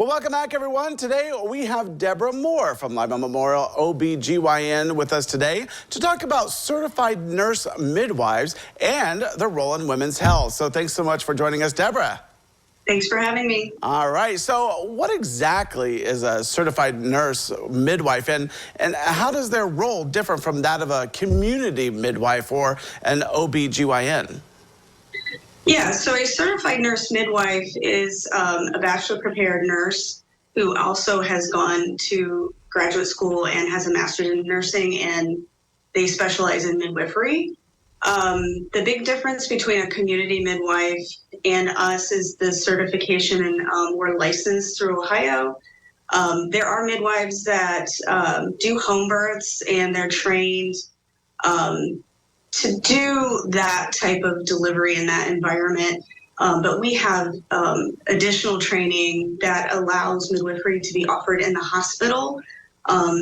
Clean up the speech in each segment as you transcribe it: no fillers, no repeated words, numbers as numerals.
Well, welcome back, everyone. Today, we have Debra Moore from Lima Memorial OB/GYN with us today to talk about certified nurse midwives and their role in women's health. So thanks so much for joining us, Debra. Thanks for having me. All right. So what exactly is a certified nurse midwife, and how does their role differ from that of a community midwife or an OB/GYN? Yeah, so a certified nurse midwife is a bachelor prepared nurse who also has gone to graduate school and has a master's in nursing, and they specialize in midwifery. The big difference between a community midwife and us is the certification, and we're licensed through Ohio. There are midwives that do home births, and they're trained to do that type of delivery in that environment. But we have additional training that allows midwifery to be offered in the hospital.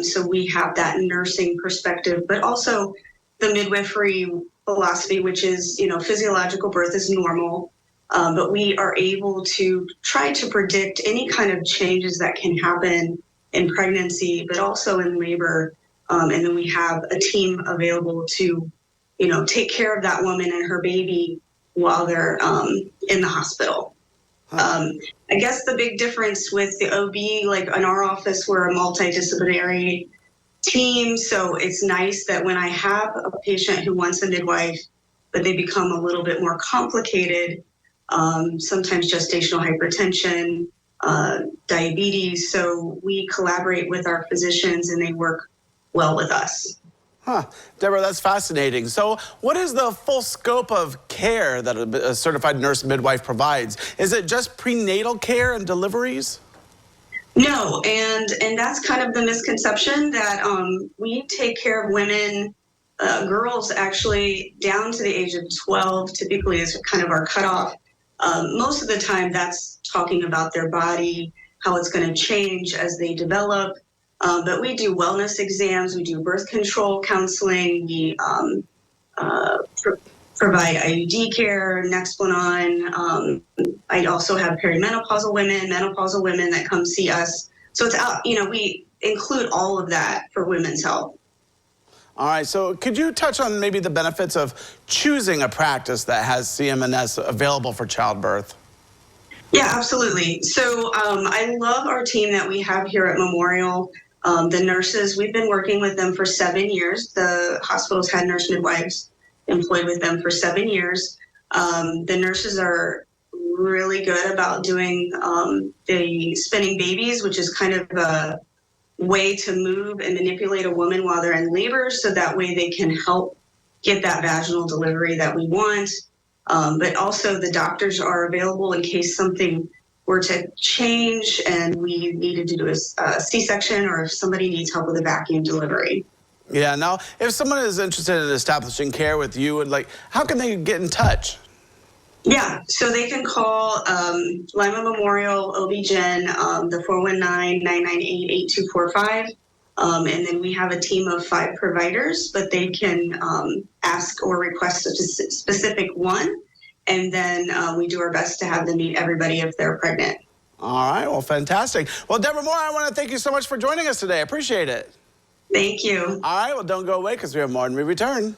So we have that nursing perspective, but also the midwifery philosophy, which is, physiological birth is normal, but we are able to try to predict any kind of changes that can happen in pregnancy, but also in labor. And then we have a team available to take care of that woman and her baby while they're in the hospital. I guess the big difference with the OB, like in our office, we're a multidisciplinary team. So it's nice that when I have a patient who wants a midwife, but they become a little bit more complicated, sometimes gestational hypertension, diabetes. So we collaborate with our physicians and they work well with us. Debra, that's fascinating. So what is the full scope of care that a certified nurse midwife provides? Is it just prenatal care and deliveries? No, and that's kind of the misconception that we take care of women, girls actually down to the age of 12, typically is kind of our cutoff. Most of the time that's talking about their body, how it's going to change as they develop. But we do wellness exams, we do birth control counseling, we provide IUD care, Nexplanon. I also have perimenopausal women, menopausal women that come see us. So it's out, we include all of that for women's health. All right, so could you touch on maybe the benefits of choosing a practice that has CMNS available for childbirth? Yeah, absolutely. So I love our team that we have here at Memorial. The nurses, we've been working with them for 7 years. The hospital's had nurse midwives employed with them for 7 years. The nurses are really good about doing the spinning babies, which is kind of a way to move and manipulate a woman while they're in labor, so that way they can help get that vaginal delivery that we want. But also the doctors are available in case something were to change and we needed to do a C-section, or if somebody needs help with a vacuum delivery. Yeah, now, if someone is interested in establishing care with you, and how can they get in touch? Yeah, so they can call Lima Memorial OB/GYN, the 419-998-8245. And then we have a team of 5 providers, but they can ask or request a specific one. And then we do our best to have them meet everybody if they're pregnant. All right, well, fantastic. Well, Debra Moore, I want to thank you so much for joining us today. I appreciate it. Thank you. All right, well, don't go away because we have more when we return.